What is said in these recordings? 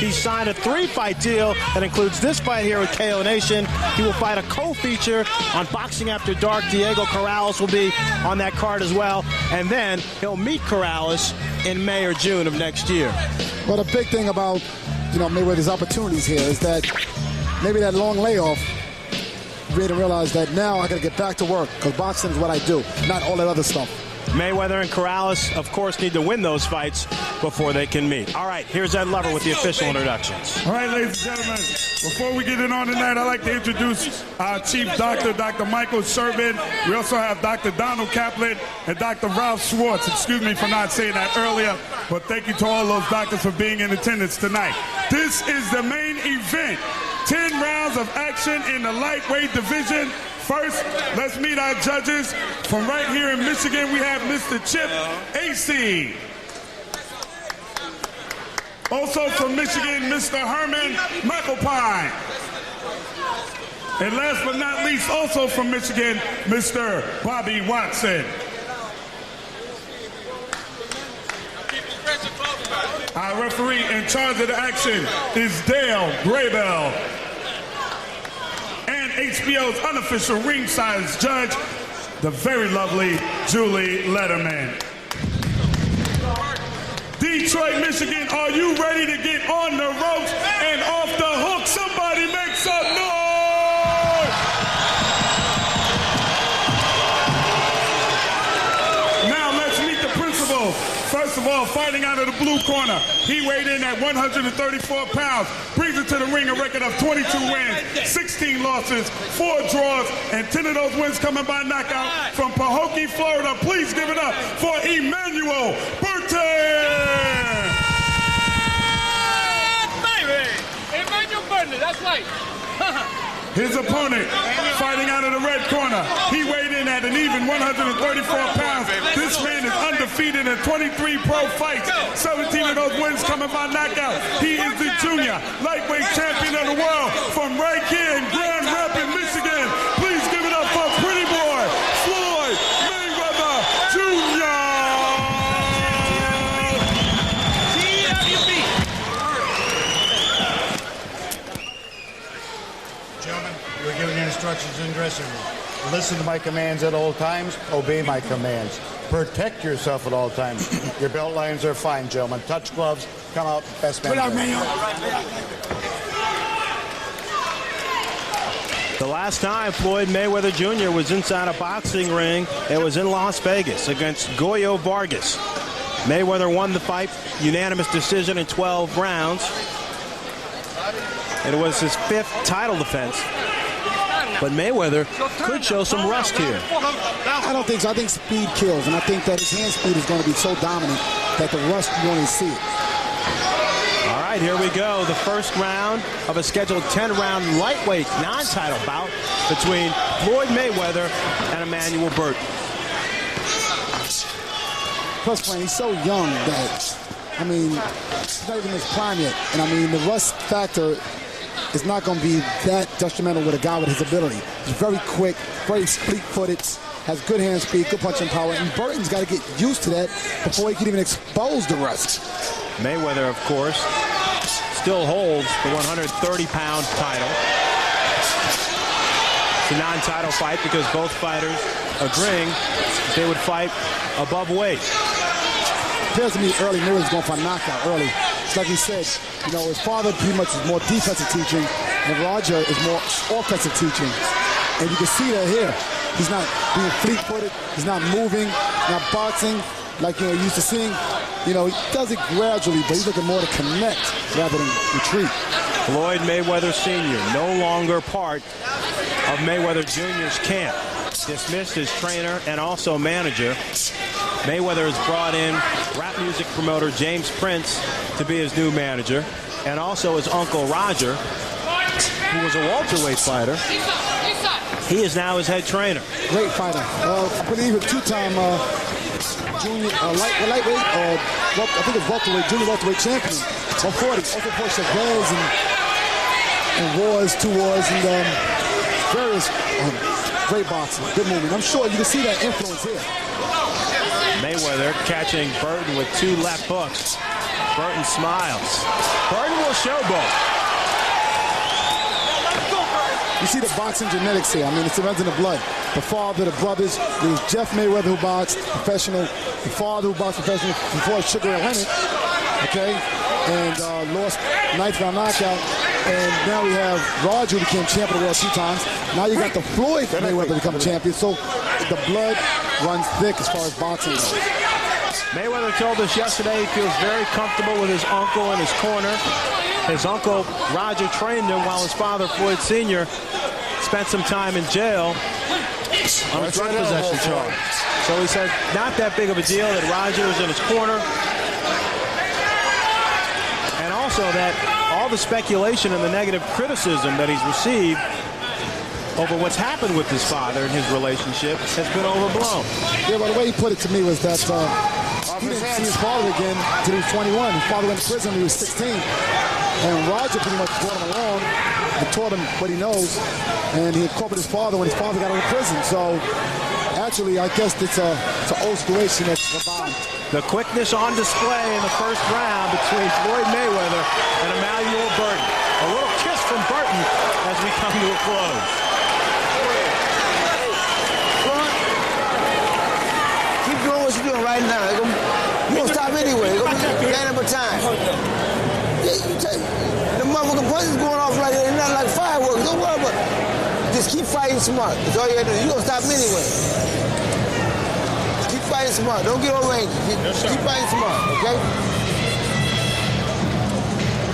he signed a 3-fight deal that includes this fight here with KO Nation. He will fight a co-feature on Boxing After Dark. Diego Corrales will be on that card as well. And then he'll meet Corrales in May or June of next year. Well, the big thing about, Mayweather's opportunities here is that maybe that long layoff made him realize that now I got to get back to work because boxing is what I do, not all that other stuff. Mayweather and Corrales, of course, need to win those fights before they can meet. All right, here's Ed Lover with the official introductions. All right, ladies and gentlemen, before we get it on tonight, I'd like to introduce our chief doctor, Dr. Michael Sherbin. We also have Dr. Donald Kaplan and Dr. Ralph Schwartz. Excuse me for not saying that earlier, but thank you to all those doctors for being in attendance tonight. This is the main event. 10 rounds of action in the lightweight division. First, let's meet our judges. From right here in Michigan, we have Mr. Chip AC. Also from Michigan, Mr. Herman McAlpine. And last but not least, also from Michigan, Mr. Bobby Watson. Our referee in charge of the action is Dale Graybell. And HBO's unofficial ringside judge, the very lovely Julie Letterman. Detroit, Michigan, are you ready to get on the ropes and off the hook? Somebody make some noise! Now let's meet the principals. First of all, fighting out of the blue corner, he weighed in at 134 pounds, brings it to the ring a record of 22 wins, 16 losses, 4 draws, and 10 of those wins coming by knockout from Pahokee, Florida. Please give it up for Emanuel Burton! Baby! Emanuel Burton, that's right. His opponent, fighting out of the red corner, he weighed in at an even 134 pounds. This man is undefeated in 23 pro fights, 17 of those wins coming by knockout. He is the junior lightweight champion of the world from right here in Grand Rapids, Michigan. Please give it up for Pretty Boy, Floyd Mayweather Jr. Gentlemen, you're given instructions in the dressing room. Listen to my commands at all times. Obey my commands. Protect yourself at all times. Your belt lines are fine, gentlemen. Touch gloves. Come out. Best man. The last time Floyd Mayweather Jr. was inside a boxing ring, it was in Las Vegas against Goyo Vargas. Mayweather won the fight, unanimous decision in 12 rounds. It was his 5th title defense. But Mayweather could show some rust here. I don't think so. I think speed kills, and I think that his hand speed is going to be so dominant that the rust, you won't even see it. All right, here we go. The first round of a scheduled 10-round lightweight non-title bout between Floyd Mayweather and Emanuel Burton. Plus, man, he's so young that, I mean, he's not even in his prime yet. And, I mean, the rust factor is not going to be that detrimental with a guy with his ability. He's very quick, very fleet-footed, has good hand speed, good punching power, and Burton's got to get used to that before he can even expose the rust. Mayweather, of course, still holds the 130-pound title. It's a non-title fight because both fighters agreeing that they would fight above weight. It appears to me early Mayweather's going for a knockout early. It's like he said, you know, his father pretty much is more defensive teaching, and Roger is more offensive teaching. And you can see that here. He's not being fleet-footed. He's not moving, not boxing like, you know, you're used to seeing. You know, he does it gradually, but he's looking more to connect rather than retreat. Floyd Mayweather Sr., no longer part of Mayweather Jr.'s camp. Dismissed as trainer and also manager. Mayweather has brought in rap music promoter James Prince to be his new manager, and also his uncle Roger, who was a welterweight fighter. He is now his head trainer. Great fighter. I believe a two-time junior lightweight, I think it's welterweight, junior welterweight champion. 140. Also for Chavez and wars, 2 wars, and various great boxing. Good movement. I'm sure you can see that influence here. Mayweather catching Burton with 2 left hooks. Burton smiles. Burton will showboat. You see the boxing genetics here. I mean, it's runs in the blood. The father, the brothers. There's Jeff Mayweather, who boxed professional. The father, who boxed professional before Sugar Ray Leonard. Okay? And lost ninth round knockout. And now we have Roger, who became champion of the world 2 times. Now you got the Floyd Mayweather become champion. So the blood runs thick as far as boxing goes. Mayweather told us yesterday he feels very comfortable with his uncle in his corner. His uncle, Roger, trained him while his father, Floyd Sr., spent some time in jail on a drug possession charge. So he said not that big of a deal that Roger is in his corner. And also that all the speculation and the negative criticism that he's received over what's happened with his father and his relationship has been overblown. Yeah, but the way he put it to me was that he didn't see his father again until he was 21. His father went to prison when he was 16. And Roger pretty much brought him along and taught him what he knows. And he incorporated his father when his father got out of prison. So actually, I guess it's an old situation that's revived. The quickness on display in the first round between Floyd Mayweather and Emanuel Burton. A little kiss from Burton as we come to a close. Keep doing what you're doing right now. You're going to stop anyway. You're going to be gain up time. The motherfucking punches going off right there. They're not like fireworks. Don't worry about it. Just keep fighting smart. That's all you got to do. You're going to stop anyway. Keep fighting smart. Don't get overangry. Keep fighting smart, okay?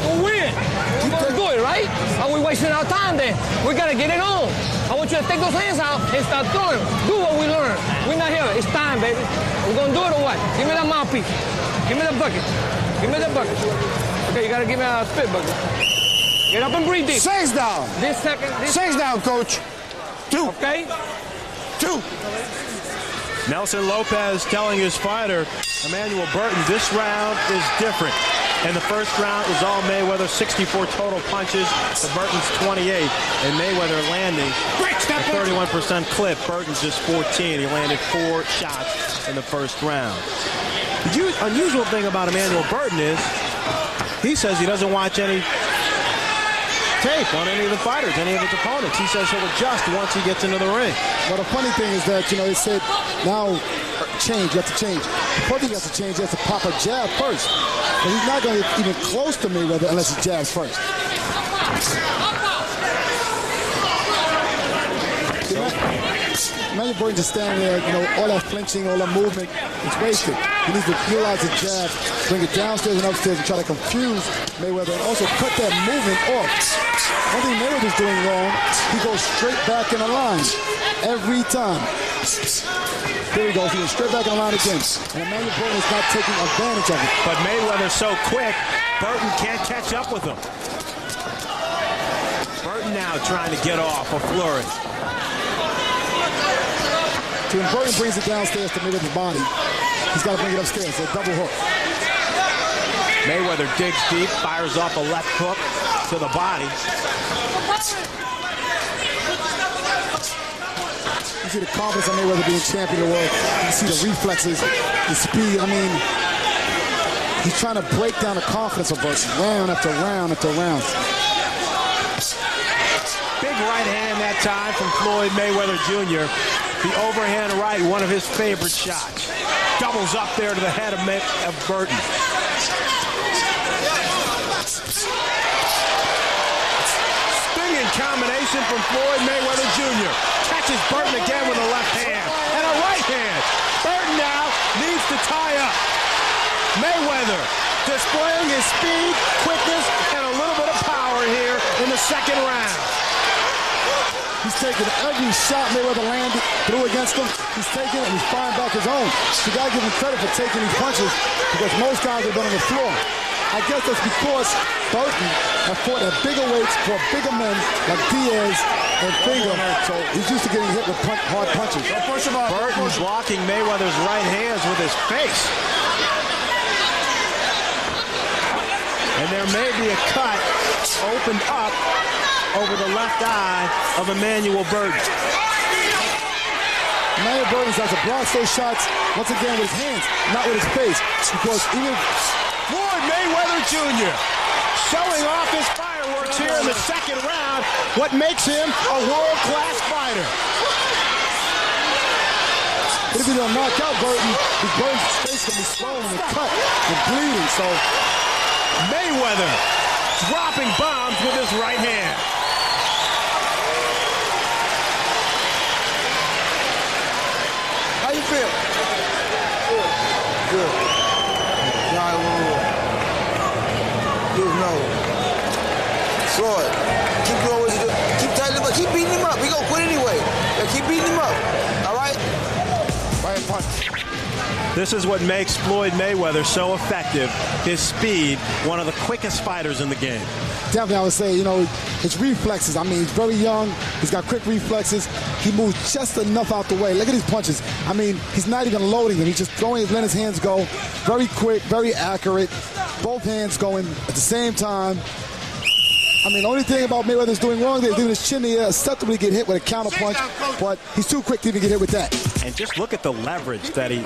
We'll win. We're going to do it, right? Are we wasting our time then? We got to get it on. I want you to take those hands out and start throwing. Do what we learned. We're not here. It's time, baby. We're going to do it or what? Give me that mouthpiece. Give me the bucket. Give me the bucket. Okay, you got to give me a spit bucket. Get up and breathe deep. 6 down. This second. 6 down, coach. 2. Okay? 2. Nelson Lopez telling his fighter, Emanuel Burton, this round is different. And the first round was all Mayweather, 64 total punches to Burton's 28. And Mayweather landing a 31% clip. Burton just 14. He landed 4 shots in the first round. The unusual thing about Emanuel Burton is he says he doesn't watch any tape on any of the fighters, any of his opponents. He says he'll adjust once he gets into the ring. Well, the funny thing is that, they said now change, you have to change. The first thing you have to change, you have to pop a jab first. But he's not going to get even close to Mayweather unless he jabs first. Emanuel Burton just standing there, all that flinching, all that movement, it's wasted. He needs to utilize the jab, bring it downstairs and upstairs and try to confuse Mayweather and also cut that movement off. One thing Mayweather's doing wrong, he goes straight back in the line every time. There he goes, he goes straight back in the line again. And Emanuel Burton is not taking advantage of it. But Mayweather's so quick, Burton can't catch up with him. Burton now trying to get off a flurry. So when Burton brings it downstairs to Mayweather's body, he's got to bring it upstairs, a double hook. Mayweather digs deep, fires off a left hook to the body. You see the confidence of Mayweather being champion of the world. You see the reflexes, the speed. I mean, he's trying to break down the confidence of Burton, round after round after round. Big right hand that time from Floyd Mayweather Jr. The overhand right, one of his favorite shots. Doubles up there to the head of Burton. Stinging combination from Floyd Mayweather Jr. Catches Burton again with a left hand and a right hand. Burton now needs to tie up. Mayweather displaying his speed, quickness, and a little bit of power here in the second round. He's taking every shot Mayweather landed through against him. He's taking it and he's firing back his own. You got to give him credit for taking these punches because most guys have been on the floor. I guess that's because Burton has fought at bigger weights for bigger men like Diaz and Finger. So he's used to getting hit with hard punches. Burton blocking Mayweather's right hands with his face. And there may be a cut opened up over the left eye of Emanuel Burton. Emanuel Burton has to block those shots once again with his hands, not with his face. Because even Floyd Mayweather Jr. showing off his fireworks here in the second round, what makes him a world-class fighter. If he don't knock out Burton, Burton's face can be swollen and cut and bleeding. So Mayweather dropping bombs with his right hand. How you feel? Good. Good, no. Floyd, keep doing what you do. Keep tightening him up. Keep beating him up. He gonna quit anyway. Yeah, keep beating him up. All right? Right punch. This is what makes Floyd Mayweather so effective. His speed, one of the quickest fighters in the game. Definitely, I would say, you know, his reflexes. I mean, he's very young. He's got quick reflexes. He moves just enough out the way. Look at these punches. I mean, he's not even loading them. He's just throwing, letting his hands go. Very quick, very accurate. Both hands going at the same time. I mean, the only thing about Mayweather's doing wrong, they're doing his chin in the air, acceptably get hit with a counter punch, but he's too quick to even get hit with that. And just look at the leverage that he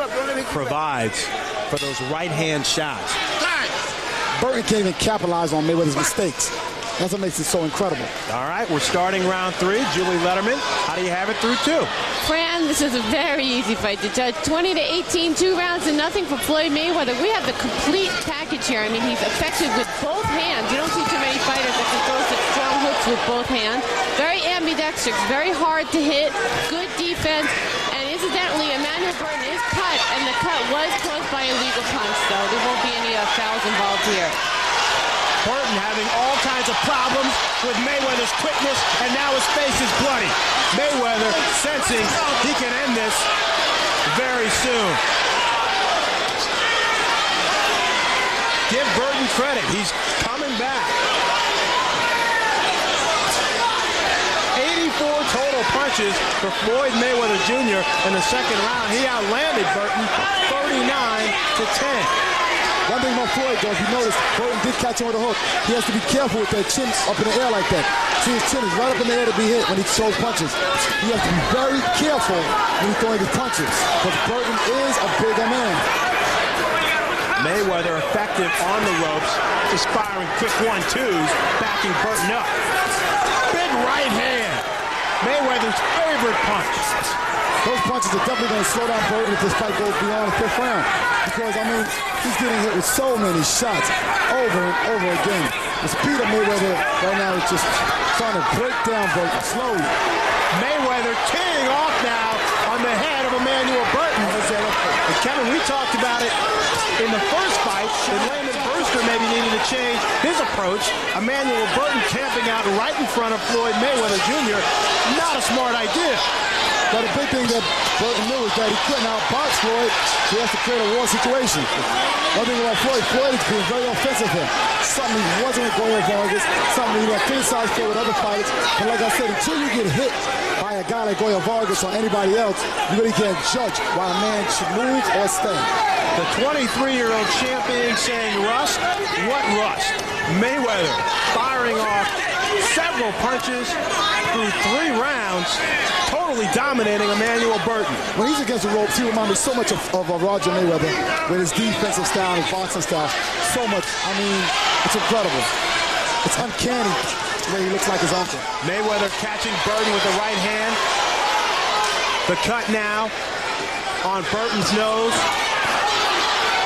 provides for those right-hand shots. Burton can't even capitalize on Mayweather's mistakes. That's what makes it so incredible. All right, we're starting round 3. Julie Letterman, how do you have it through 2? Fran, this is a very easy fight to judge. 20-18, 2 rounds to nothing for Floyd Mayweather. We have the complete package here. I mean, he's effective with both hands. You don't see too many fighters that can throw such strong hooks with both hands. Very ambidextrous, very hard to hit, good defense. And incidentally, Emanuel Burton is cut, and the cut was caused by a legal punch, though. There won't be any fouls involved here. Burton having all kinds of problems with Mayweather's quickness, and now his face is bloody. Mayweather sensing he can end this very soon. Give Burton credit. He's coming back. 84 total punches for Floyd Mayweather Jr. in the second round. He outlanded Burton 39-10. One thing about Floyd, though, if you notice, Burton did catch him with a hook. He has to be careful with that chin up in the air like that. See, his chin is right up in the air to be hit when he throws punches. He has to be very careful when he's throwing his punches, because Burton is a bigger man. Mayweather effective on the ropes, just firing quick 1-2s, backing Burton up. Big right hand. Mayweather's favorite punch. Those punches are definitely going to slow down Burton if this fight goes beyond the 5th round. Because, I mean, he's getting hit with so many shots over and over again. The speed of Mayweather right now is just trying to break down Burton slowly. Mayweather teeing off now on the head of Emanuel Burton. And Kevin, we talked about it in the first fight that Landon Brewster maybe needed to change his approach. Emanuel Burton camping out right in front of Floyd Mayweather Jr. Not a smart idea. But the big thing that Burton knew is that he couldn't outbox Floyd. He has to create a war situation. One thing about Floyd is being very offensive here. Something he wasn't with Goya Vargas, something he had criticized for with other fighters. But like I said, until you get hit by a guy like Goya Vargas or anybody else, you really can't judge why a man should move or stay. The 23-year-old champion saying rust? What rust? Mayweather firing off several punches through 3 rounds, totally dominating Emanuel Burton. When he's against the ropes, he reminds me so much of Roger Mayweather with his defensive style, his boxing style. So much. I mean, it's incredible. It's uncanny the way he looks like his uncle. Mayweather catching Burton with the right hand. The cut now on Burton's nose.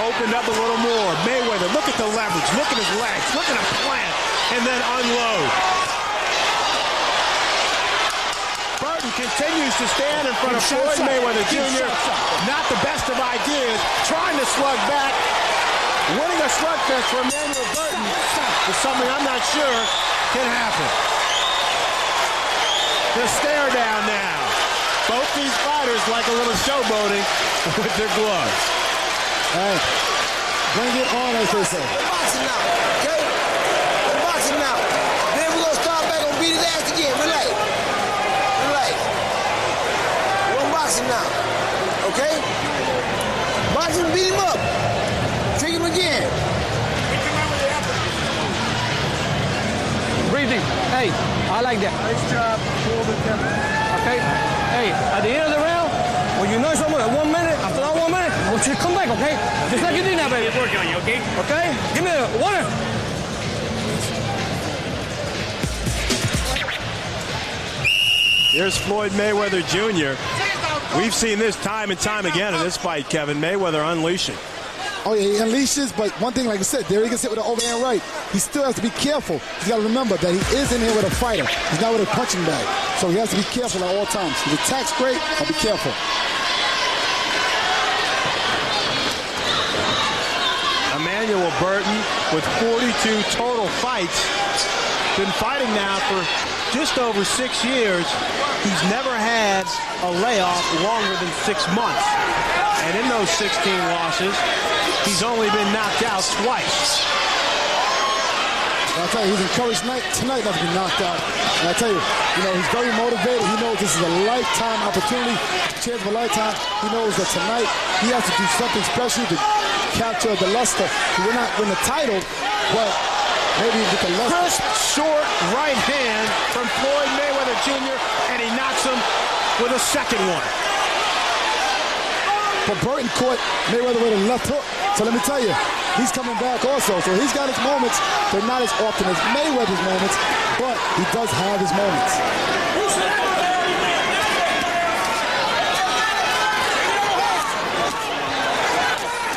Opened up a little more. Mayweather, look at the leverage. Look at his legs. Look at him plant and then unload. Burton continues to stand in front of Floyd Mayweather Jr. Not the best of ideas. Trying to slug back. Winning a slugfest for Emanuel Burton is something I'm not sure can happen. The stare down now. Both these fighters like a little showboating with their gloves. Hey, bring it on, as they say. We're boxing now, okay? We're boxing now. Then we're going to start back and beat his ass again. Relax. Relax. We're boxing now, okay? Boxing, beat him up. Trick him again. Breathing. Hey, I like that. Nice job. Okay. Hey, at the end of the round, when you know someone at 1 minute, after that 1 minute, want you to come back, okay? Just like you did now, baby. Working on you, okay? Okay? Give me the water. Here's Floyd Mayweather Jr. We've seen this time and time again in this fight, Kevin. Mayweather unleashing. Oh, yeah, he unleashes, but one thing, like I said, there he gets hit with an overhand right. He still has to be careful. He's got to remember that he is in here with a fighter. He's not with a punching bag. So he has to be careful at all times. His attack's great, but be careful. Emanuel Burton with 42 total fights. Been fighting now for just over 6 years. He's never had a layoff longer than 6 months. And in those 16 losses, he's only been knocked out twice. I'll tell you, he's encouraged tonight not to be knocked out. And I'll tell you, he's very motivated. He knows this is a lifetime opportunity, chance of a lifetime. He knows that tonight he has to do something special to capture the luster. He will not win the title, but maybe with the luster. Crisp, short right hand from Floyd Mayweather Jr., and he knocks him with a second one. But Burton caught Mayweather with a left hook. So let me tell you, he's coming back also. So he's got his moments. They're not as often as Mayweather's moments, but he does have his moments.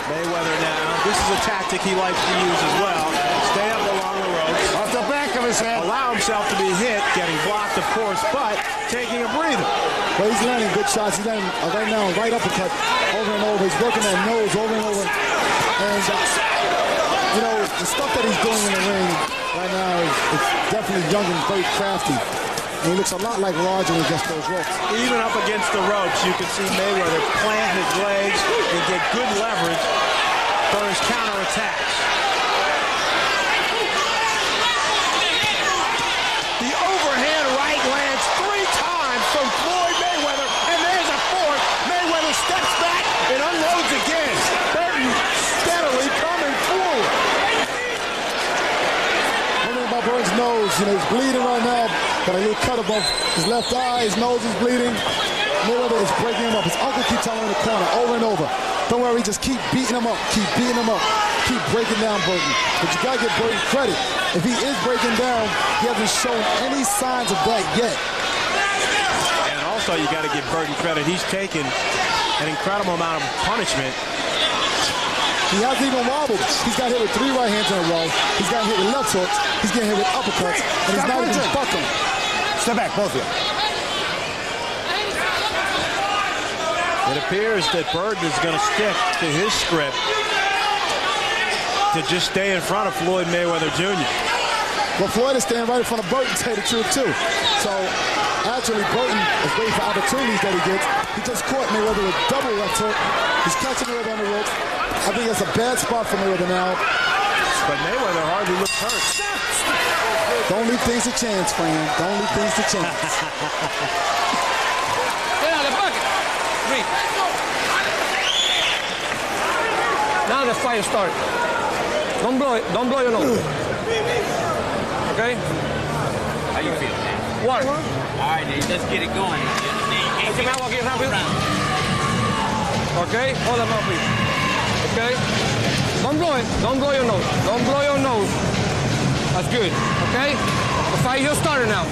Mayweather now, this is a tactic he likes to use as well. Stay up along the ropes. Off the back of his head. Allow himself to be hit, getting blocked, of course, but taking a breather. Well, he's landing good shots. He's landing right now right uppercut over and over. He's working that nose over and over. And, the stuff that he's doing in the ring right now is definitely young and very crafty. And he looks a lot like Roger against those ropes. Even up against the ropes, you can see Mayweather plant his legs and get good leverage for his counterattacks. The overhand right lands 3 times from Floyd Mayweather, and there's a fourth. Mayweather steps back and unloads again. Burton steadily coming forward. One thing about Burton's nose, he's bleeding right now. Got a little cut above his left eye. His nose is bleeding. Mayweather is breaking him up. His uncle keeps telling him in the corner over and over. Don't worry, just keep beating him up. Keep beating him up. Keep breaking down Burton. But you got to give Burton credit. If he is breaking down, he hasn't shown any signs of that yet. And also, you got to give Burton credit. He's taken an incredible amount of punishment. He hasn't even wobbled. He's got hit with 3 right hands in a row. He's got hit with left hooks. He's getting hit with uppercuts. And he's not even buckling. Step back, both of you. It appears that Burton is going to stick to his script to just stay in front of Floyd Mayweather Jr. Well, Floyd is staying right in front of Burton, to tell you the truth, too. So, actually, Burton is waiting for opportunities that he gets. He just caught Mayweather with double left hook. He's catching Mayweather on the ropes. I think that's a bad spot for Mayweather now. But Mayweather hardly looks hurt. Don't leave things to chance, friend. Don't leave things to chance. Get out of the bucket. Three. Now the fight starts. Don't blow it. Don't blow your nose. Okay? How you feel, man? Water. All right, then, let's get it going. You understand? Okay? Hold them up, please. Okay? Don't blow it. Don't blow your nose. Don't blow your nose. That's good. Okay? The fight just started now.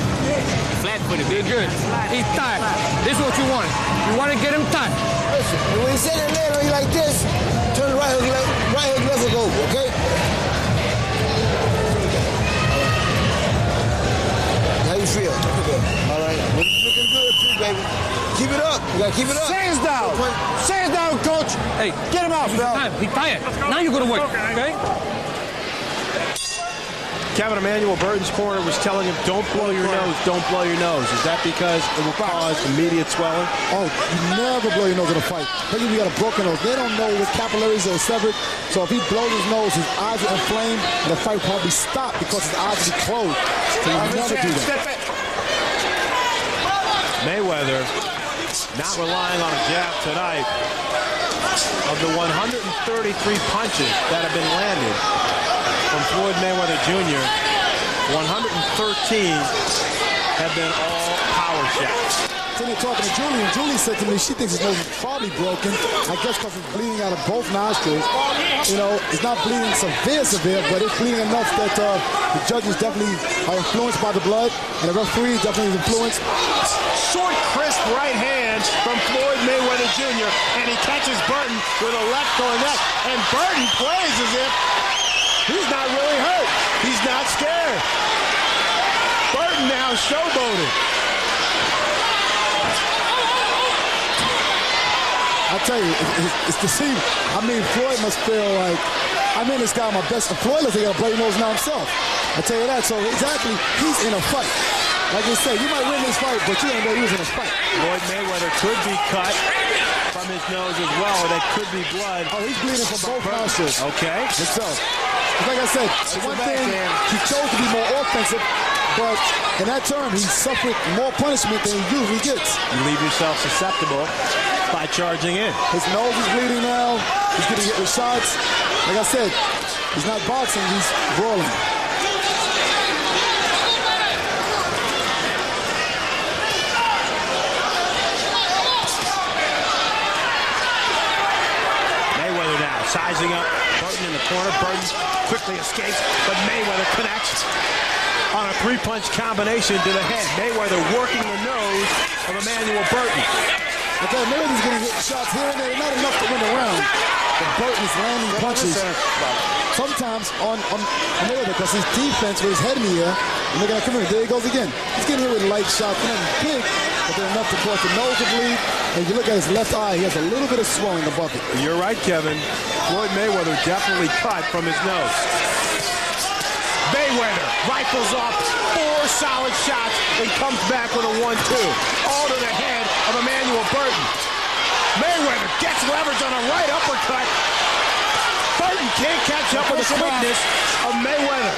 Flat-footed, Be good. He's tired. This is what you want. You want to get him tired. Listen, and when he set that leg on you like this, turn the right hook, left hook over, okay? How you feel? All right. Well, it's looking good too, baby. Keep it up. You gotta keep it up. Hands down. Hands down, coach. Hey, Get him out, bro. He's tired. Now you're going to work. Okay? Kevin, Emanuel Burton's corner was telling him, don't blow your nose, don't blow your nose. Is that because it will cause immediate swelling? Oh, you never blow your nose in a fight. Maybe you got a broken nose. They don't know which capillaries are severed. So if he blows his nose, his eyes are inflamed, and the fight will probably stop because his eyes will be closed. So you never do that. Mayweather not relying on a jab tonight. Of the 133 punches that have been landed from Floyd Mayweather Jr., 113 have been all power shots. Then they're talking to Julie, and Julie said to me she thinks his nose is probably broken. I guess because it's bleeding out of both nostrils. You know, it's not bleeding severe, but it's bleeding enough that the judges definitely are influenced by the blood, and the referee definitely is influenced. Short, crisp right hand from Floyd Mayweather Jr., and he catches Burton with a left going up, and Burton plays as if he's not really hurt. He's not scared. Burton now showboating. I tell you, it's deceiving. I mean, Floyd must feel like, I mean, this guy my best. Floyd looks like he got a bloody nose now himself. I tell you that. So exactly, he's in a fight. Like I say, you might win this fight, but you don't know he was in a fight. Floyd Mayweather could be cut from his nose as well. That could be blood. Oh, he's bleeding from both nostrils. Okay. So, like I said, one thing, he chose to be more offensive, but in that term, he suffered more punishment than he usually gets. You leave yourself susceptible by charging in. His nose is bleeding now. He's getting hit with shots. Like I said, he's not boxing, he's brawling. Mayweather now sizing up Burton in the corner. Burton quickly escapes, but Mayweather connects on a three-punch combination to the head. Mayweather working the nose of Emanuel Burton. Okay, Mayweather's getting hit shots here and there. Not enough to win the round. But Burton is landing punches. Sometimes on Mayweather, because his defense with his head in the air. And look at that, there he goes again. He's getting hit with light shots. Nothing big, but they're enough to cause the nose to bleed. And if you look at his left eye, he has a little bit of swelling in the bucket. You're right, Kevin. Floyd Mayweather definitely cut from his nose. Mayweather rifles off 4 solid shots and comes back with a 1-2. All to the head of Emanuel Burton. Mayweather gets leverage on a right uppercut. Burton can't catch up with the quickness of Mayweather.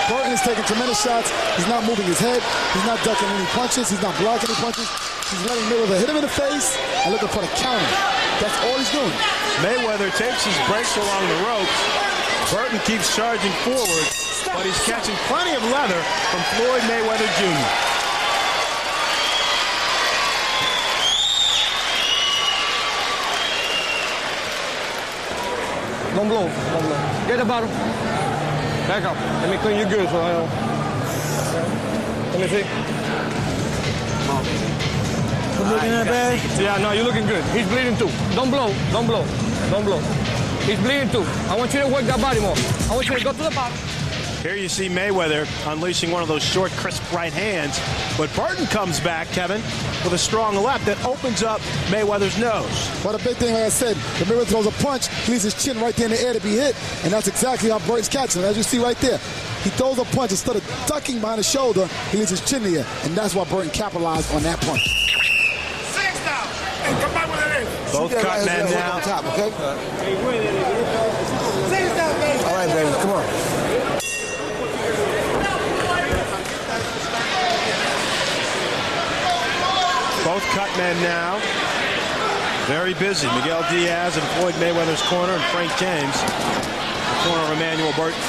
Burton is taking tremendous shots. He's not moving his head. He's not ducking any punches. He's not blocking any punches. He's letting Mayweather hit him in the face and looking for the counter. That's all he's doing. Mayweather takes his breaks along the ropes. Burton keeps charging forward, but he's catching plenty of leather from Floyd Mayweather Jr. Don't blow, don't blow. Get the bottom. Back up. Let me clean you good so I know. Let me see. I'm looking at bad. Yeah, no, you're looking good. He's bleeding too. Don't blow, don't blow, don't blow. He's bleeding too. I want you to work that body more. I want you to go to the bottom. Here you see Mayweather unleashing one of those short, crisp right hands. But Burton comes back, Kevin, with a strong left that opens up Mayweather's nose. But the big thing, like I said, when Mayweather throws a punch, he leaves his chin right there in the air to be hit. And that's exactly how Burton's catching him. As you see right there, he throws a punch. Instead of ducking behind his shoulder, he leaves his chin in the air. And that's why Burton capitalized on that punch. Both cut men now. Top, okay? All right, baby, come on. Both cut men now. Very busy. Miguel Diaz in Floyd Mayweather's corner and Frank James in the corner of Emanuel Burton.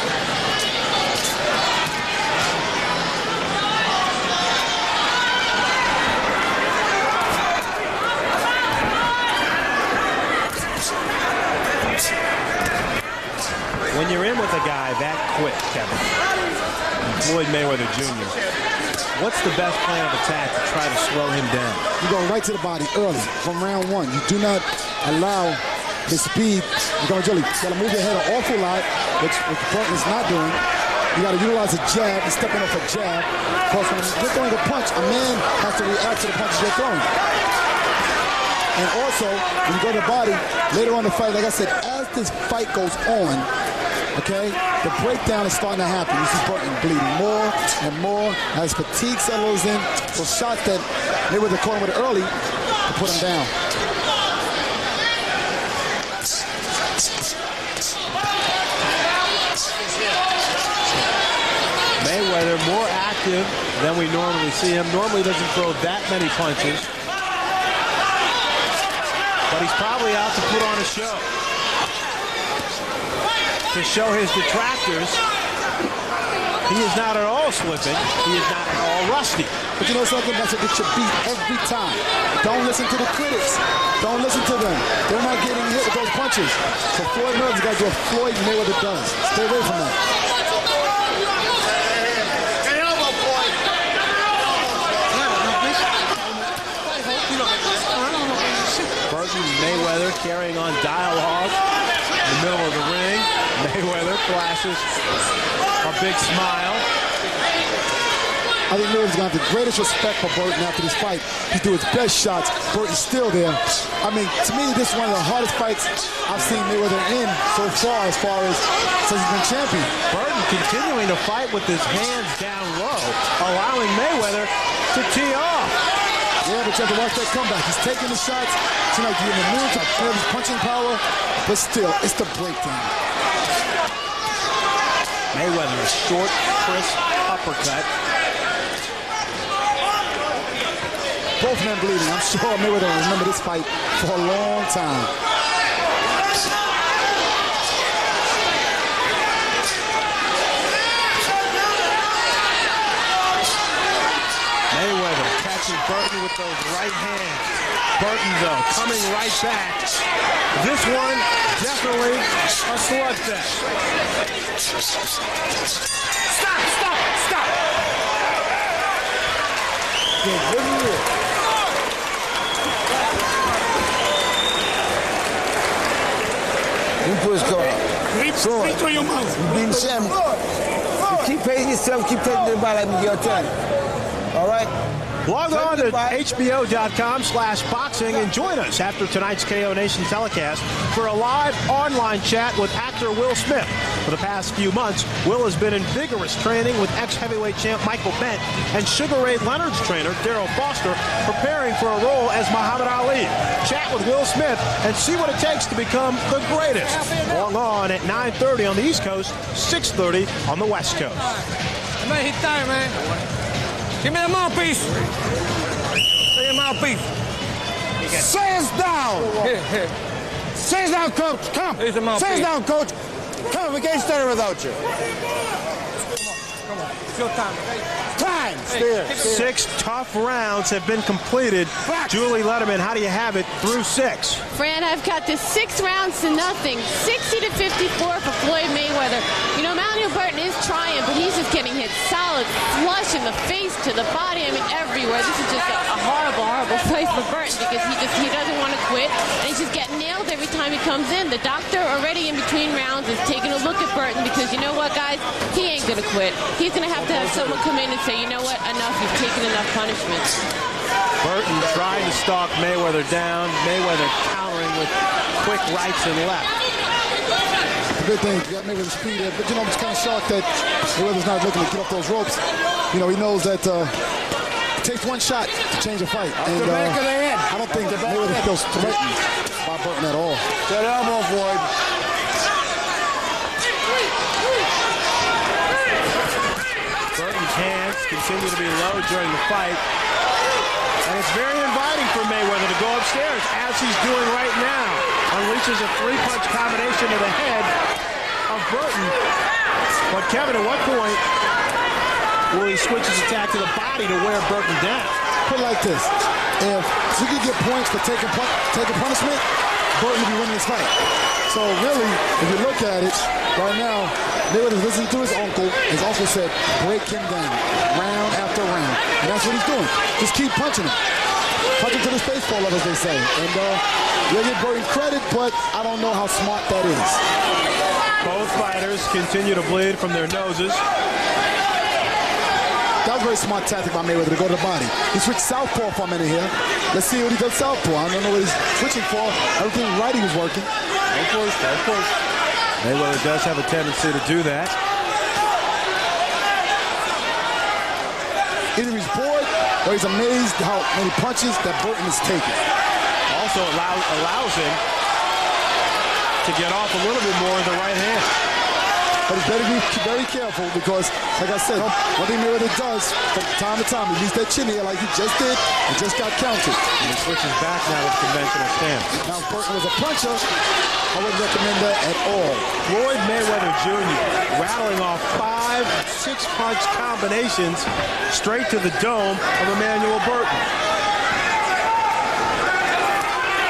When you're in with a guy that quick, Kevin, Floyd Mayweather Jr., what's the best plan of attack to try to slow him down? You go right to the body early from round one. You do not allow his speed. You got to move your head an awful lot, which Burton is not doing. You got to utilize a jab and stepping off a jab. Because when you're throwing a punch, a man has to react to the punches you're throwing. And also, when you go to the body, later on in the fight, like I said, as this fight goes on, okay, the breakdown is starting to happen. You see Burton bleeding more and more as fatigue settles in. So shots that they were caught with early to put him down. Mayweather more active than we normally see him. Normally doesn't throw that many punches. But he's probably out to put on a show. To show his detractors He is not at all slipping. He is not at all rusty. But you know something? That's what gets you beat every time. Don't listen to the critics. Don't listen to them. They're not getting hit with those punches. So Floyd Mayweather's got to do what Floyd Mayweather does. Stay away from that. Burton, Mayweather carrying on dialogue in the middle of the ring. Mayweather flashes a big smile. I think Mayweather's going to have the greatest respect for Burton after this fight. He threw his best shots. Burton's still there. I mean, to me, this is one of the hardest fights I've seen Mayweather in so far as since he's been champion. Burton continuing to fight with his hands down low, allowing Mayweather to tee off. Yeah, but you have to watch that comeback. He's taking the shots. It's like he's immune to his punching power, but still, it's the breakdown. Mayweather, a short, crisp uppercut. Both men bleeding. I'm sure Mayweather will remember this fight for a long time. Mayweather catching Burton with those right hands. Burton, though, coming right back. This one, definitely a slugfest. Stop! You put his car. Speak to your mouth. You being Sam. Keep pacing yourself. Keep taking the ball like your turn. All right? Log on to HBO.com/boxing and join us after tonight's KO Nation telecast for a live online chat with actor Will Smith. For the past few months, Will has been in vigorous training with ex-heavyweight champ Michael Bent and Sugar Ray Leonard's trainer Darryl Foster, preparing for a role as Muhammad Ali. Chat with Will Smith and see what it takes to become the greatest. Log on at 9:30 on the East Coast, 6:30 on the West Coast. Man, he's tired, man. Give me the mouthpiece. Give me the mouthpiece. Hands down. Here. Hands down, coach. Come. Here's the mouthpiece. Hands down, coach. Come, we can't stay without you. Come on. It's your time, okay? Time. Stay. 6 tough rounds have been completed. Julie Letterman, how do you have it through 6? Fran, I've got this 6 rounds to nothing, 60-54 for Floyd Mayweather. You know, Emanuel Burton is trying, but he's just getting hit solid, flush in the face, to the body, I mean, everywhere. This is just a horrible, horrible fight for Burton because he doesn't want to quit, and he's just getting nailed every time he comes in. The doctor already in between rounds is taking a look at Burton because you know what, guys? He ain't going to quit. He's going to have someone come in and say, you know what, enough, you've taken enough punishment. Burton trying to stalk Mayweather down. Mayweather countering with quick rights and left. The good thing, you got Mayweather's speed there, but you know, I'm just kind of shocked that Mayweather's not looking to get off those ropes. You know, he knows that it takes one shot to change a fight. And I don't think Mayweather feels threatened by Burton at all. That elbow, Floyd. Burton's hands continue to be low during the fight. And it's very inviting for Mayweather to go upstairs, as he's doing right now. Unleashes a 3-punch combination to the head of Burton. But Kevin, at what point will he switch his attack to the body to wear Burton down? Put it like this. If he could get points for taking punishment, Burton would be winning this fight. So really, if you look at it, right now, Mayweather's listening to his uncle. His uncle said, break him down, round after round. And that's what he's doing. Just keep punching him. Punch him to the face fall up, as they say. And you'll give Burton credit, but I don't know how smart that is. Both fighters continue to bleed from their noses. That was a very smart tactic by Mayweather to go to the body. He switched southpaw for a minute here. Let's see what he does southpaw. I don't know what he's switching for. Everything righty was working. Of course. Mayweather does have a tendency to do that. Either he's bored or he's amazed how many punches that Burton is taking. Also allows him to get off a little bit more in the right hand. But he's better be very careful because, like I said, one thing Mayweather does from time to time, he leaves that chin here like he just did and just got counted. And he switches back now with conventional stance. Now, if Burton was a puncher, I wouldn't recommend that at all. Floyd Mayweather Jr. rattling off 5 6-punch combinations straight to the dome of Emanuel Burton.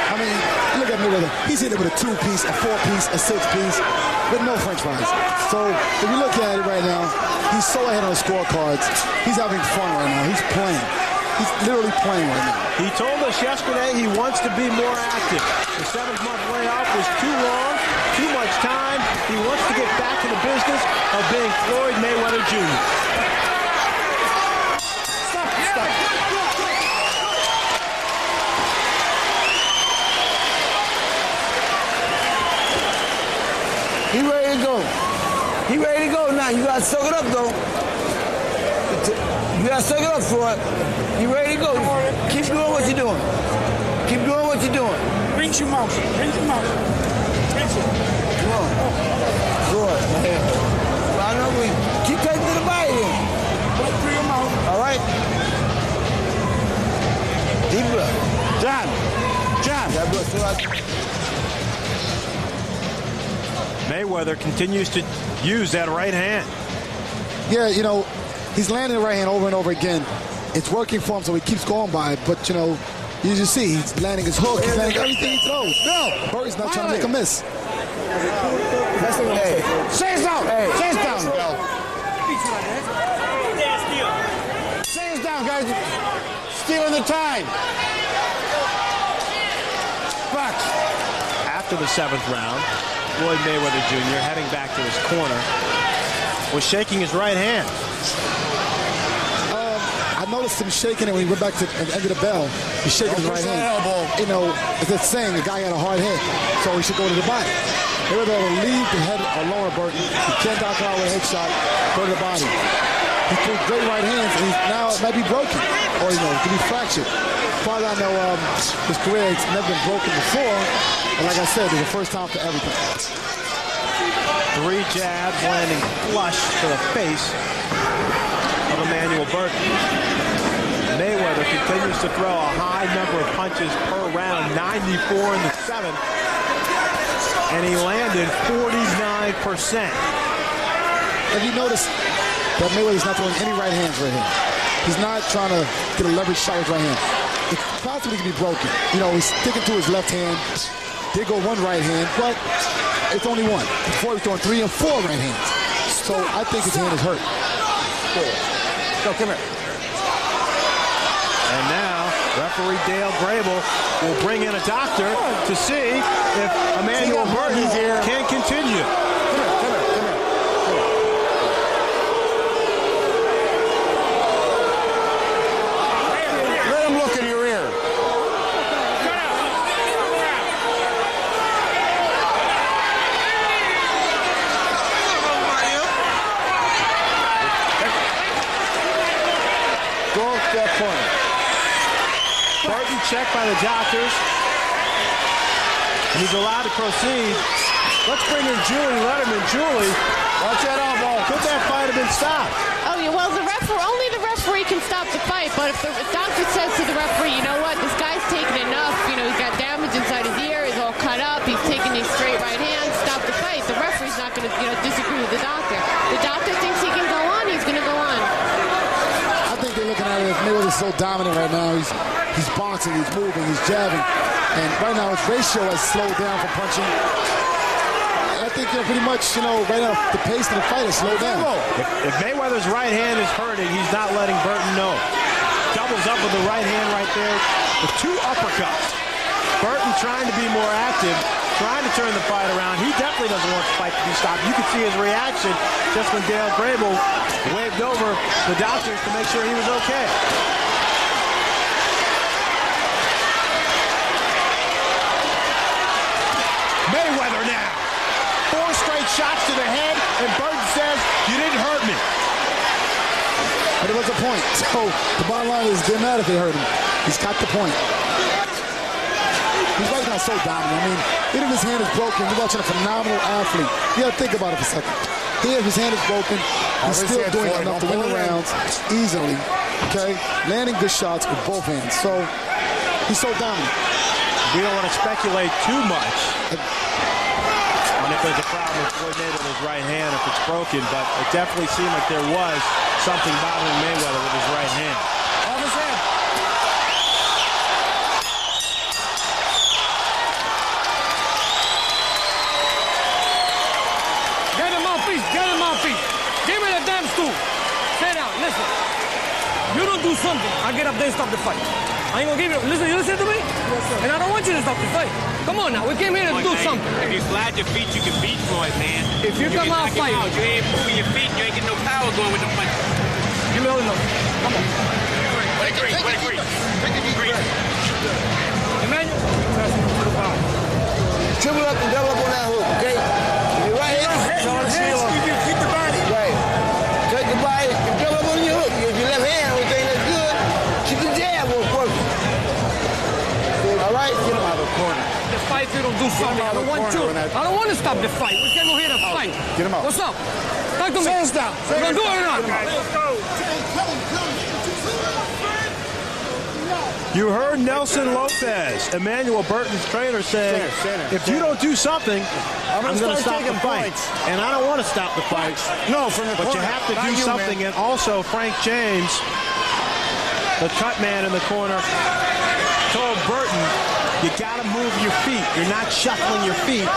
I mean, look at Mayweather. He's hitting with a 2-piece, a 4-piece, a 6-piece, with no French fries. So if you look at it right now, he's so ahead on the scorecards. He's having fun right now. He's playing. He's literally playing right now. He told us yesterday he wants to be more active. The 7-month layoff was too long, too much time. He wants to get back to the business of being Floyd Mayweather Jr. Stop. He ready to go. He ready to go now. You gotta soak it up though. You gotta soak it up, Floyd. You ready to go. Keep doing what you're doing. Keep doing what you're doing. Bring your mouth. Come on. Good, man. I know we keep taking to the body then. Bring your mouth. All right? Deep breath. John. Yeah, bro. Mayweather continues to use that right hand. Yeah, you know, he's landing the right hand over and over again. It's working for him, so he keeps going by it. But, you know, you just see he's landing his hook. He's landing everything he throws. No, Burton's not trying to make a miss. Hey. Change down. Hey. Change down. Change down, guys. Stealing the time. Back. After the 7th round, Floyd Mayweather Jr., heading back to his corner, was shaking his right hand. I noticed him shaking it when he went back to the end of the bell. He's shaking his right hand. You know, it's that saying, the guy had a hard head, so he should go to the body. They were able to leave the head alone of Burton. He can't knock out with a headshot, go to the body. He threw great right hands, and now it might be broken, or, you know, it could be fractured. As far as I know, his career has never been broken before, and like I said, it's the first time for everything. 3 jabs landing flush to the face of Emanuel Burton. Mayweather continues to throw a high number of punches per round, 94 in the 7th, and he landed 49%. Have you noticed that Mayweather's not throwing any right hands right here? He's not trying to get a leverage shot with right hand. It possibly can be broken. You know, he's sticking to his left hand. Did go 1 right hand, but it's only 1. Before he was throwing 3 and 4 right hands. So I think his hand is hurt. Go, come here. And now, referee Dale Grable will bring in a doctor to see if Emanuel Burton can continue. Come here. Let him look in your ear. Go to that corner. Burton checked by the doctors. He's allowed to proceed. Let's bring in Julie Letterman. Julie, Watch that elbow. could that fight have been stopped? Oh, yeah, well, only the referee can stop the fight, but if the doctor says to the referee, you know what, this guy's taken enough, you know, he's got damage inside his ear, he's all cut up, he's taking these straight right hands, stop the fight. The referee's not going to, you know, disagree with the doctor. The doctor thinks he can go on, he's going to go on. I think they're looking at it as Mayweather's so dominant right now. He's boxing, he's moving, he's jabbing. And right now his ratio has slowed down from punching. I think, you know, pretty much, you know, right now the pace of the fight has slowed down. If Mayweather's right hand is hurting, he's not letting Burton know. Doubles up with the right hand right there with 2 uppercuts. Burton trying to be more active, trying to turn the fight around. He definitely doesn't want the fight to be stopped. You could see his reaction just when Dale Grable waved over the doctors to make sure he was okay. Mayweather now. 4 straight shots to the head, and Burton says, you didn't hurt me. But it was a point. So the bottom line is, it didn't matter if they hurt him. He's got the point. He's right now so dominant. I mean, even if his hand is broken, you're watching a phenomenal athlete. You got to think about it for a second. Here, his hand is broken. He's still doing enough to win the rounds easily. Okay? Landing good shots with both hands. So he's so dominant. We don't want to speculate too much, if there's a problem with Floyd Mayweather's right hand, if it's broken, but it definitely seemed like there was something bothering Mayweather with his right hand. Off his head. Get him mouthpiece, get him mouthpiece. Give me the damn stool. Sit down, listen. You don't do something, I get up there and stop the fight. I ain't gonna give you, listen, you listen to me? Yes, sir. And I don't want you to stop the fight. Come on now, we came here to do something. If you slide your feet, you can beat Floyd, man. If you come out fighting. You ain't moving your feet, you ain't getting no power going with the punch. Give me all the numbers. Come on. Wait. Emanuel, pass him to the power. Triple up and double up on that hook, okay? Your right hand, Keep the body. right. Take the body and double up on your hook. If your left hand, everything that's good, keep the jab working. All right? Get him out of the corner. The fight, you don't do something. I don't want you. I don't want to stop the fight. We can't go here to fight. Get him out. What's up? Talk to me. Hands down. You gonna do it or not? You heard Nelson Lopez, Emanuel Burton's trainer, saying, if you don't do something, I'm going to stop the fight. And I don't want to stop the fight. No, from the But you have to do something. And also, Frank James, the cut man in the corner, told Burton, you got to move your feet. You're not shuffling your feet.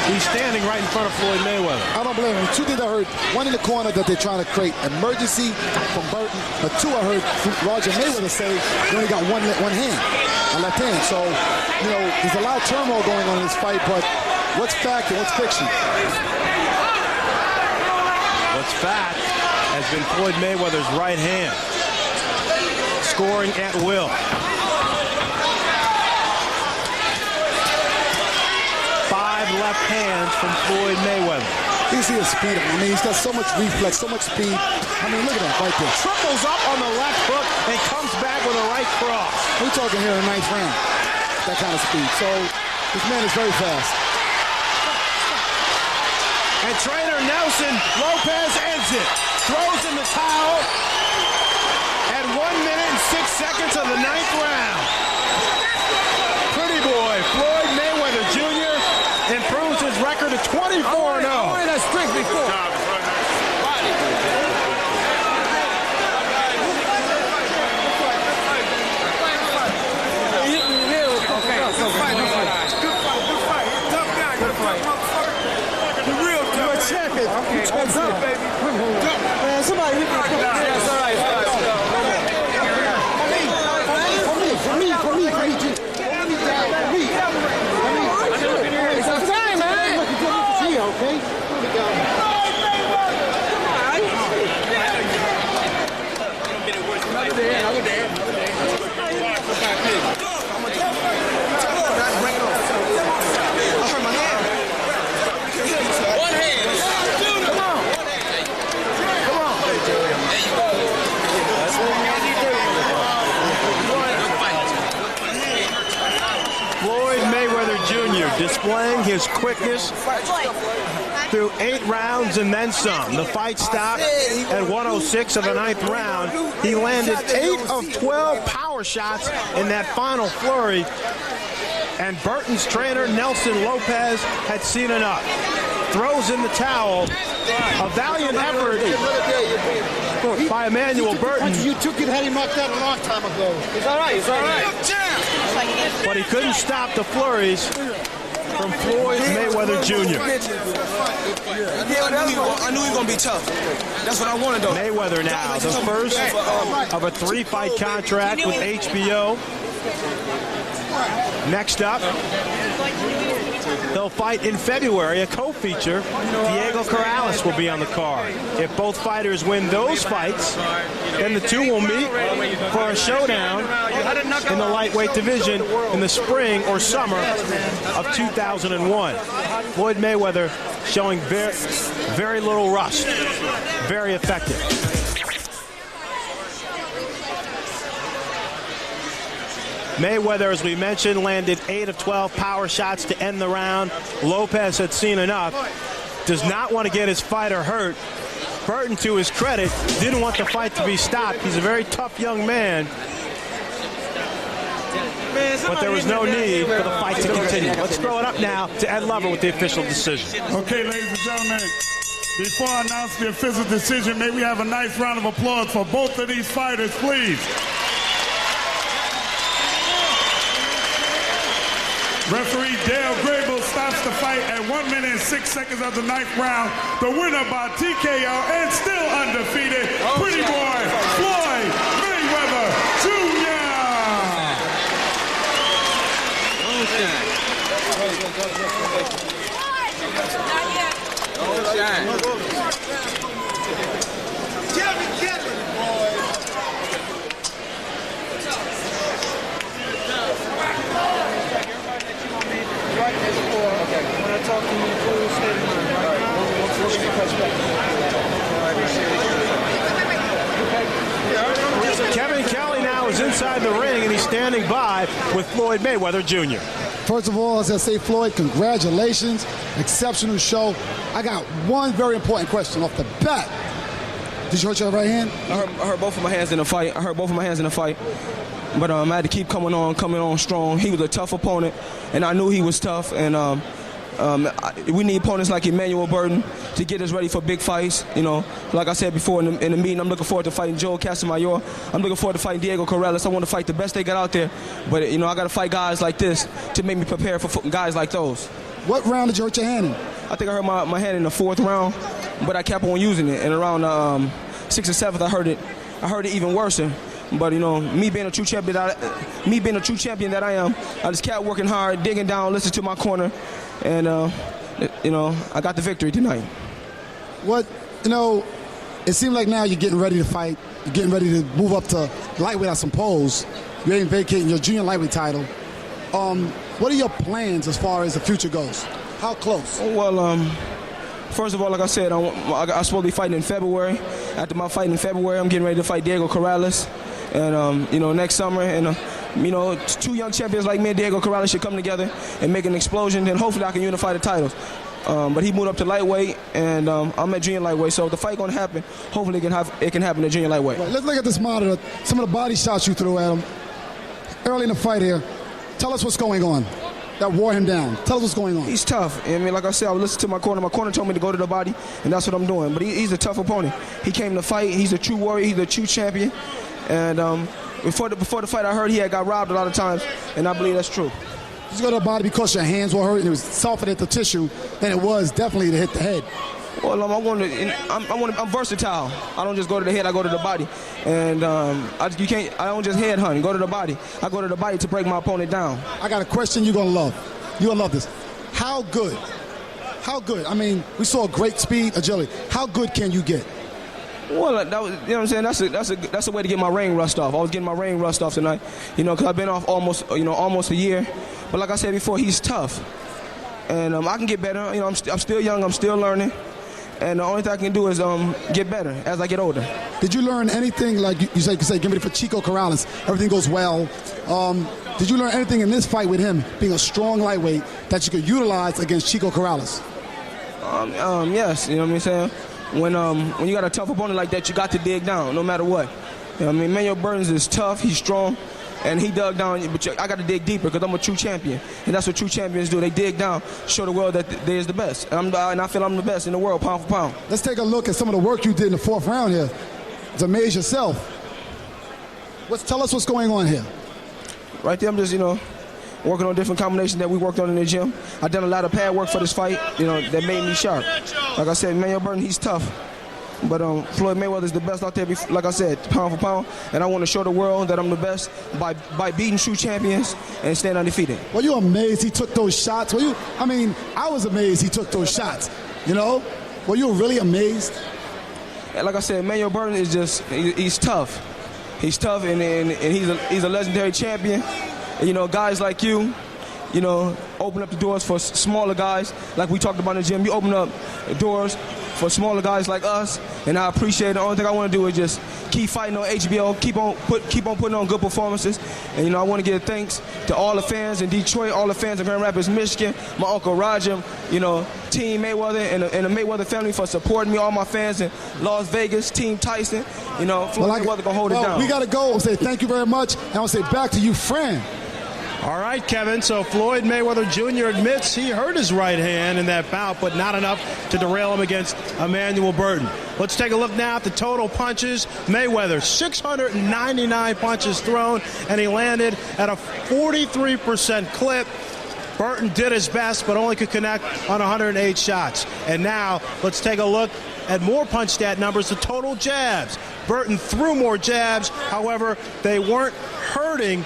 He's standing right in front of Floyd Mayweather. I don't blame him. Two things I heard. One in the corner that they're trying to create emergency from Burton. But two, I heard Roger Mayweather say he only got one hand, a left hand. So, you know, there's a lot of turmoil going on in this fight, but what's fact and what's fiction? What's fact has been Floyd Mayweather's right hand. Scoring at will. Left hands from Floyd Mayweather. You see his speed. I mean, he's got so much reflex, so much speed. I mean, look at that right there. Triples up on the left hook and comes back with a right cross. We're talking here in the ninth round. That kind of speed. So this man is very fast. And trainer Nelson Lopez ends it. Throws in the towel at 1 minute and 6 seconds of the ninth round. Pretty boy Floyd Mayweather Jr. improves his record to 24-0. I wanted that streak before. Man, somebody hit me. That's all right. For me. It's a time, man. Okay? One hand. Floyd Mayweather Jr. displaying his quickness through 8 rounds and then some. The fight stopped at 106 of the ninth round. He landed 8 of 12 power shots in that final flurry. And Burton's trainer, Nelson Lopez, had seen enough. Throws in the towel. A valiant effort by Emanuel Burton. You took it, had him knocked out a long time ago. It's all right. But he couldn't stop the flurries from Floyd Mayweather Jr. I knew he was going to be tough. That's what I wanted, though. Mayweather now, the first of a 3-fight contract with HBO. Next up, he'll fight in February, a co-feature. Diego Corrales will be on the card. If both fighters win those fights, then the two will meet for a showdown in the lightweight division in the spring or summer of 2001. Floyd Mayweather showing very little rust, very effective. Mayweather, as we mentioned, landed 8 of 12 power shots to end the round. Lopez had seen enough. Does not want to get his fighter hurt. Burton, to his credit, didn't want the fight to be stopped. He's a very tough young man. but there was no need for the fight to continue. Let's throw it up now to Ed Lover with the official decision. Okay, ladies and gentlemen, before I announce the official decision, may we have a nice round of applause for both of these fighters, please. Referee Dale Grable stops the fight at 1 minute and 6 seconds of the 9th round. The winner by TKO and still undefeated, Pretty Boy Floyd Mayweather Jr. Kevin Kelly now is inside the ring, and he's standing by with Floyd Mayweather Jr. First of all, as I say, Floyd, congratulations. Exceptional show. I got one very important question off the bat. Did you hurt your right hand? I hurt both of my hands in the fight. But I had to keep coming on strong. He was a tough opponent, and I knew he was tough. And we need opponents like Emanuel to get us ready for big fights. You know, like I said before in the meeting, I'm looking forward to fighting Joe Casamayor. I'm looking forward to fighting Diego Corrales. I want to fight the best they got out there. But, you know, I got to fight guys like this to make me prepare for guys like those. What round did you hurt your hand in? I think I hurt my hand in the 4th round, but I kept on using it. And around 6th or 7th, I hurt it even worse. But, you know, me being a true champion that I am, I just kept working hard, digging down, listening to my corner, and, you know, I got the victory tonight. What, you know, it seems like now you're getting ready to fight. You're getting ready to move up to lightweight, I suppose. You ain't vacating your junior lightweight title. What are your plans as far as the future goes? How close? Well, first of all, like I said, I'm supposed to be fighting in February. After my fight in February, I'm getting ready to fight Diego Corrales. And, you know, next summer, and, you know, 2 young champions like me and Diego Corrales should come together and make an explosion, and hopefully I can unify the titles. But he moved up to lightweight, and I'm at junior lightweight, so if the fight going to happen, hopefully it can happen at junior lightweight. Right, let's look at this monitor. Some of the body shots you threw at him early in the fight here. Tell us what's going on that wore him down. Tell us what's going on. He's tough. I mean, like I said, I listened to my corner. My corner told me to go to the body, and that's what I'm doing. But he's a tough opponent. He came to fight. He's a true warrior. He's a true champion. And before the fight, I heard he had got robbed a lot of times, and I believe that's true. Did you go to the body because your hands were hurt and it was softer at the tissue than it was definitely to hit the head? Well, I'm versatile. I don't just go to the head, I go to the body. And I don't just head hunt, go to the body. I go to the body to break my opponent down. I got a question you're going to love. You're going to love this. How good? I mean, we saw great speed, agility. How good can you get? Well, you know what I'm saying? That's a way to get my ring rust off. I was getting my ring rust off tonight, you know, because I've been off almost a year. But like I said before, he's tough, and I can get better. You know, I'm still young. I'm still learning, and the only thing I can do is get better as I get older. Did you learn anything, like you say, get ready for Chico Corrales? Everything goes well. Did you learn anything in this fight with him being a strong lightweight that you could utilize against Chico Corrales? Yes, you know what I'm saying. When you got a tough opponent like that, you got to dig down, no matter what. You know what I mean, Emanuel Burns is tough, he's strong, and he dug down. But I got to dig deeper because I'm a true champion, and that's what true champions do. They dig down, show the world that they is the best, and I feel I'm the best in the world, pound for pound. Let's take a look at some of the work you did in the 4th round here. It's amazed yourself. Tell us what's going on here. Right there, I'm just, you know, working on different combinations that we worked on in the gym. I've done a lot of pad work for this fight, you know, that made me sharp. Like I said, Emanuel Burns, he's tough. But Floyd Mayweather is the best out there, like I said, pound for pound. And I want to show the world that I'm the best by beating true champions and staying undefeated. Well, you amazed he took those shots? I was amazed he took those shots, you know? Were you really amazed? Like I said, Emanuel Burns is just, he's tough. He's tough, and he's a legendary champion. And, you know, guys like you know, open up the doors for smaller guys, like we talked about in the gym. You open up doors for smaller guys like us, and I appreciate it. The only thing I want to do is just keep fighting on HBO, keep on putting on good performances. And, you know, I want to give thanks to all the fans in Detroit, all the fans in Grand Rapids, Michigan, my Uncle Roger, you know, Team Mayweather and the Mayweather family for supporting me, all my fans in Las Vegas, Team Tyson. You know, Floyd Mayweather going to hold it down. We got to go and say thank you very much, and I'll say back to you, friend. All right, Kevin, so Floyd Mayweather Jr. admits he hurt his right hand in that bout, but not enough to derail him against Emanuel Burton. Let's take a look now at the total punches. Mayweather, 699 punches thrown, and he landed at a 43% clip. Burton did his best, but only could connect on 108 shots. And now, let's take a look at more punch stat numbers, the total jabs. Burton threw more jabs, however, they weren't hurting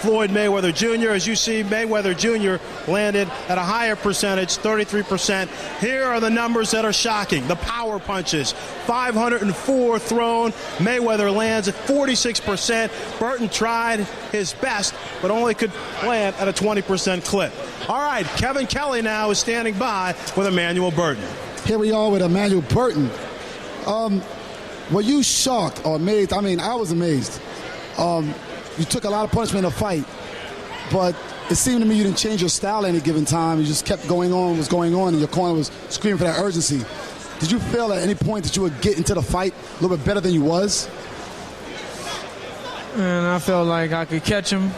Floyd Mayweather Jr. As you see, Mayweather Jr. landed at a higher percentage, 33%. Here are the numbers that are shocking. The power punches, 504 thrown. Mayweather lands at 46%. Burton tried his best, but only could land at a 20% clip. All right, Kevin Kelly now is standing by with Emanuel Burton. Here we are with Emanuel Burton. Were you shocked or amazed? I mean, I was amazed. You took a lot of punishment in a fight, but it seemed to me you didn't change your style at any given time. You just kept going on what was going on, and your corner was screaming for that urgency. Did you feel at any point that you would get into the fight a little bit better than you was? And I felt like I could catch him.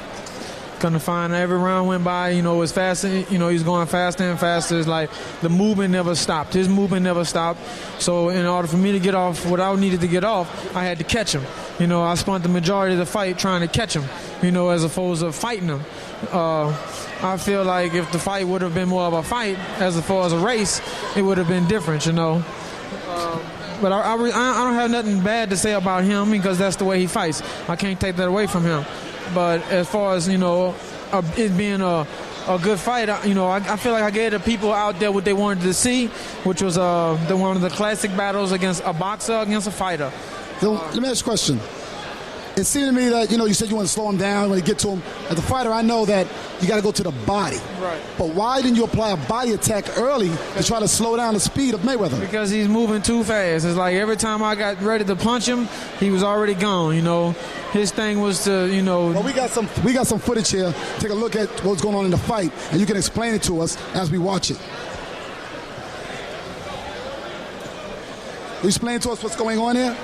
Couldn't find every round went by, it was faster, he was going faster and faster. It's like the movement never stopped. His movement never stopped. So in order for me to get off what I needed to get off, I had to catch him. I spent the majority of the fight trying to catch him, as opposed to fighting him. I feel like if the fight would have been more of a fight as far as a race, it would have been different, But I don't have nothing bad to say about him because that's the way he fights. I can't take that away from him. But as far as, it being a good fight, I feel like I gave the people out there what they wanted to see, which was one of the classic battles against a boxer against a fighter. So, let me ask you a question. It seemed to me that, you said you want to slow him down when you get to him. As a fighter, I know that you got to go to the body. Right. But why didn't you apply a body attack early to try to slow down the speed of Mayweather? Because he's moving too fast. It's like every time I got ready to punch him, he was already gone, His thing was to, Well, we got some footage here. Take a look at what's going on in the fight, and you can explain it to us as we watch it. Will you explain to us what's going on here?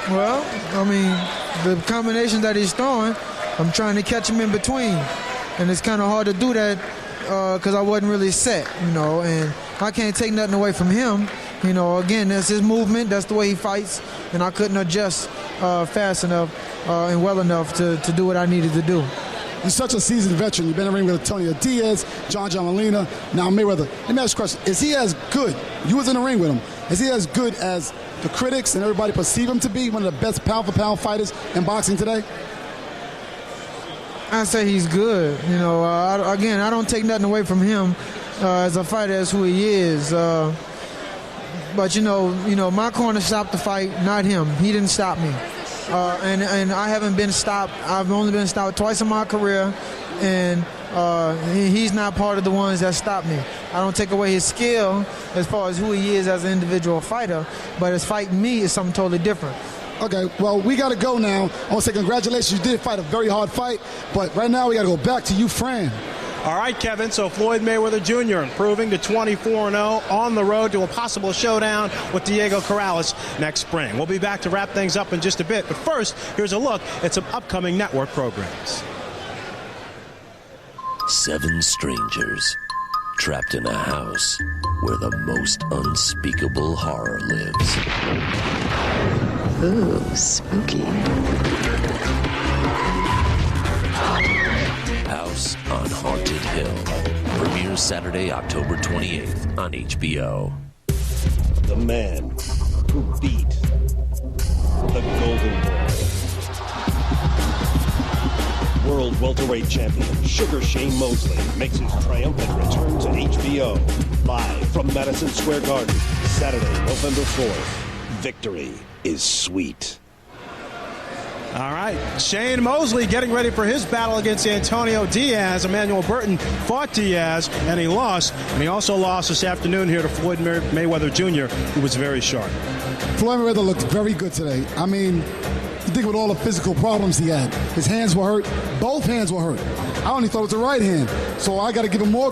Well, the combination that he's throwing, I'm trying to catch him in between. And it's kind of hard to do that because I wasn't really set, and I can't take nothing away from him. Again, that's his movement, that's the way he fights, and I couldn't adjust fast enough and well enough to do what I needed to do. You're such a seasoned veteran. You've been in the ring with Antonio Diaz, John Molina, now Mayweather. Let me ask you a question. Is he as good? You was in the ring with him. Is he as good as the critics and everybody perceive him to be, one of the best pound-for-pound fighters in boxing today? I say he's good. Again, I don't take nothing away from him as a fighter, as who he is. But my corner stopped the fight, not him. He didn't stop me. And I haven't been stopped. I've only been stopped twice in my career, and he's not part of the ones that stopped me. I don't take away his skill as far as who he is as an individual fighter, but his fighting me is something totally different. Okay, well, we got to go now. I want to say congratulations. You did fight a very hard fight, but right now we got to go back to you, Fran. All right, Kevin, so Floyd Mayweather Jr. improving to 24-0 on the road to a possible showdown with Diego Corrales next spring. We'll be back to wrap things up in just a bit, but first, here's a look at some upcoming network programs. 7 strangers trapped in a house where the most unspeakable horror lives. Ooh, spooky. House on Haunted Hill. Premieres Saturday, October 28th on HBO. The man who beat the Golden Boy. World welterweight champion Sugar Shane Mosley makes his triumphant return to HBO. Live from Madison Square Garden, Saturday, November 4th. Victory is sweet. All right, Shane Mosley getting ready for his battle against Antonio Diaz. Emanuel Burton fought Diaz, and he lost. And he also lost this afternoon here to Floyd Mayweather Jr., who was very sharp. Floyd Mayweather looked very good today. I mean, you think with all the physical problems he had, his hands were hurt. Both hands were hurt. I only thought it was the right hand. So I got to give him more